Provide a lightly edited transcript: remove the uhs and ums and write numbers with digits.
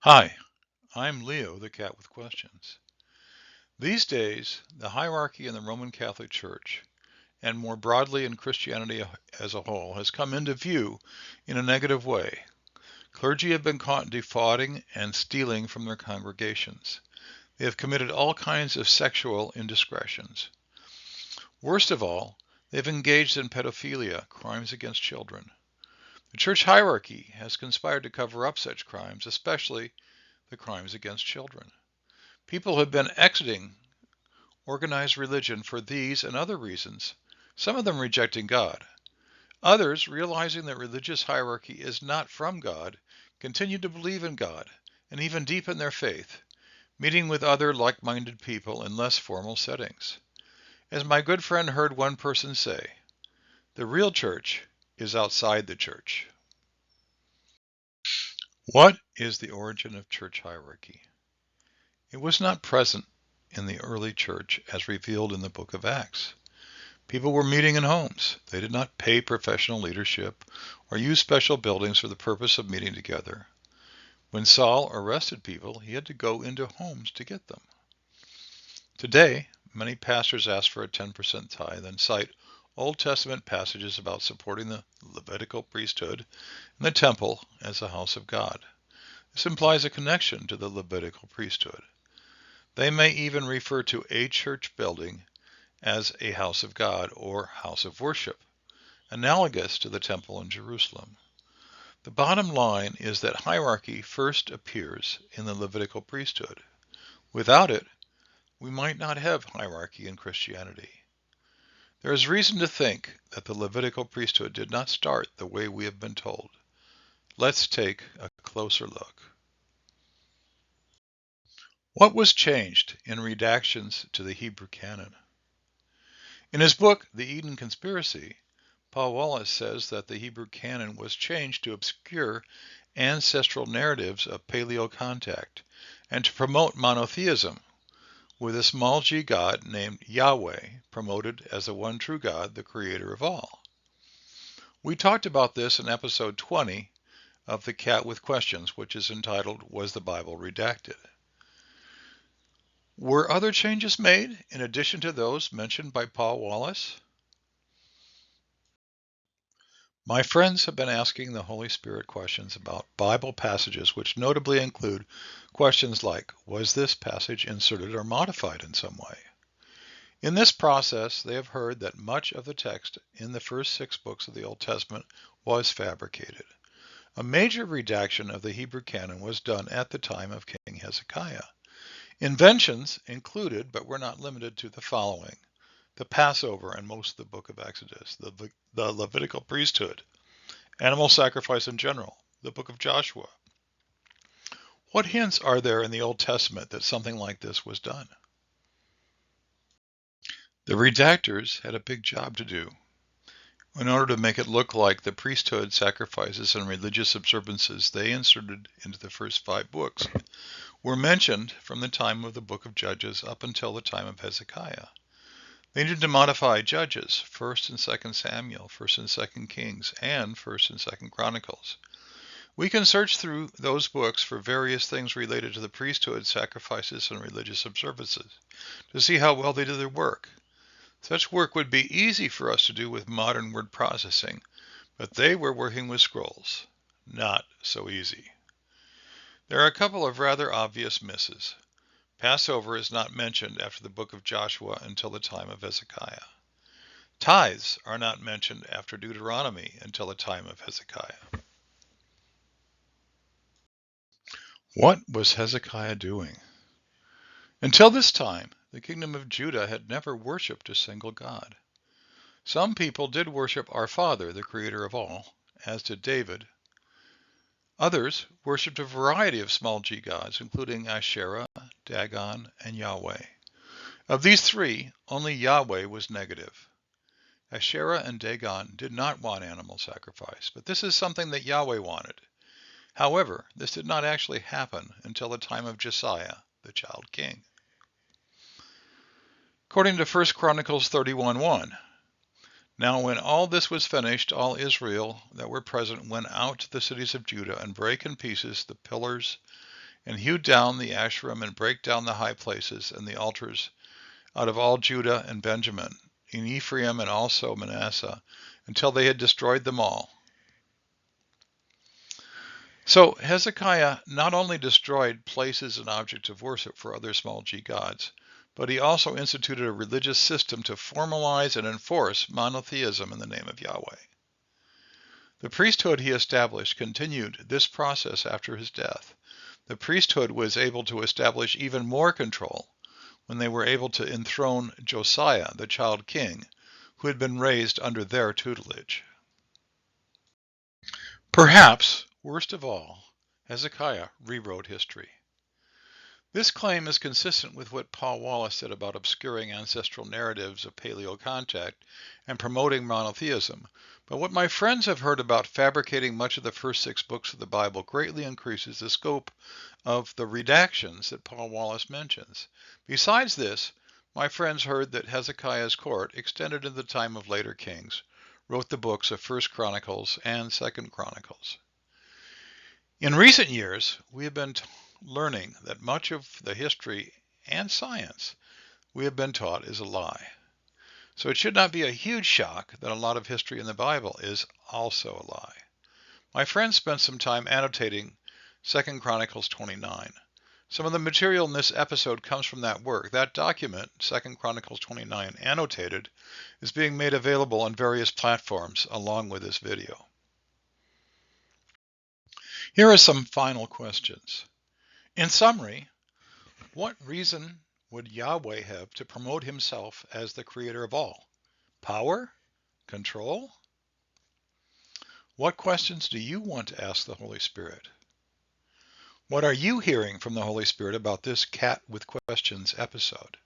Hi, I'm Leo, the cat with questions. These days, the hierarchy in the Roman Catholic Church, and more broadly in Christianity as a whole, has come into view in a negative way. Clergy have been caught defrauding and stealing from their congregations. They have committed all kinds of sexual indiscretions. Worst of all, they've engaged in pedophilia, crimes against children. The church hierarchy has conspired to cover up such crimes, especially the crimes against children. People have been exiting organized religion for these and other reasons, some of them rejecting God. Others, realizing that religious hierarchy is not from God, continue to believe in God and even deepen their faith, meeting with other like-minded people in less formal settings. As my good friend heard one person say, the real church is outside the church. What is the origin of church hierarchy? It was not present in the early church as revealed in the book of Acts. People were meeting in homes. They did not pay professional leadership or use special buildings for the purpose of meeting together. When Saul arrested people, he had to go into homes to get them. Today, many pastors ask for a 10% tithe and cite Old Testament passages about supporting the Levitical priesthood and the temple as a house of God. This implies a connection to the Levitical priesthood. They may even refer to a church building as a house of God or house of worship, analogous to the temple in Jerusalem. The bottom line is that hierarchy first appears in the Levitical priesthood. Without it, we might not have hierarchy in Christianity. There is reason to think that the Levitical priesthood did not start the way we have been told. Let's take a closer look. What was changed in redactions to the Hebrew canon? In his book, The Eden Conspiracy, Paul Wallace says that the Hebrew canon was changed to obscure ancestral narratives of paleocontact and to promote monotheism, with a small g god named Yahweh promoted as the one true God, the creator of all. We talked about this in episode 20 of The Cat with Questions, which is entitled, Was the Bible Redacted? Were other changes made in addition to those mentioned by Paul Wallace? My friends have been asking the Holy Spirit questions about Bible passages, which notably include questions like, was this passage inserted or modified in some way? In this process, they have heard that much of the text in the first 6 books of the Old Testament was fabricated. A major redaction of the Hebrew canon was done at the time of King Hezekiah. Inventions included, but were not limited to, the following: the Passover and most of the book of Exodus, the Levitical priesthood, animal sacrifice in general, the book of Joshua. What hints are there in the Old Testament that something like this was done? The redactors had a big job to do. In order to make it look like the priesthood, sacrifices, and religious observances they inserted into the first 5 books were mentioned from the time of the book of Judges up until the time of Hezekiah. They needed to modify Judges, 1st and 2nd Samuel, 1st and 2nd Kings, and 1st and 2nd Chronicles. We can search through those books for various things related to the priesthood, sacrifices, and religious observances to see how well they did their work. Such work would be easy for us to do with modern word processing, but they were working with scrolls. Not so easy. There are a couple of rather obvious misses. Passover is not mentioned after the book of Joshua until the time of Hezekiah. Tithes are not mentioned after Deuteronomy until the time of Hezekiah. What was Hezekiah doing? Until this time, the kingdom of Judah had never worshipped a single god. Some people did worship our Father, the creator of all, as did David. Others worshipped a variety of small g gods, including Asherah, Dagon, and Yahweh. Of these 3, only Yahweh was negative. Asherah and Dagon did not want animal sacrifice, but this is something that Yahweh wanted. However, this did not actually happen until the time of Josiah, the child king. According to 1 Chronicles 31:1, now when all this was finished, all Israel that were present went out to the cities of Judah and brake in pieces the pillars and hew down the Asherim and break down the high places and the altars out of all Judah and Benjamin, in Ephraim and also Manasseh, until they had destroyed them all. So Hezekiah not only destroyed places and objects of worship for other small g gods, but he also instituted a religious system to formalize and enforce monotheism in the name of Yahweh. The priesthood he established continued this process after his death. The priesthood was able to establish even more control when they were able to enthrone Josiah, the child king, who had been raised under their tutelage. Perhaps, worst of all, Hezekiah rewrote history. This claim is consistent with what Paul Wallace said about obscuring ancestral narratives of paleocontact and promoting monotheism, but what my friends have heard about fabricating much of the first 6 books of the Bible greatly increases the scope of the redactions that Paul Wallace mentions. Besides this, my friends heard that Hezekiah's court extended into the time of later kings, wrote the books of 1 Chronicles and 2 Chronicles. In recent years, we have been learning that much of the history and science we have been taught is a lie. So it should not be a huge shock that a lot of history in the Bible is also a lie. My friends spent some time annotating 2 Chronicles 29. Some of the material in this episode comes from that work. That document, 2 Chronicles 29 annotated, is being made available on various platforms along with this video. Here are some final questions. In summary, what reason would Yahweh have to promote himself as the creator of all? Power? Control? What questions do you want to ask the Holy Spirit? What are you hearing from the Holy Spirit about this Cat with Questions episode?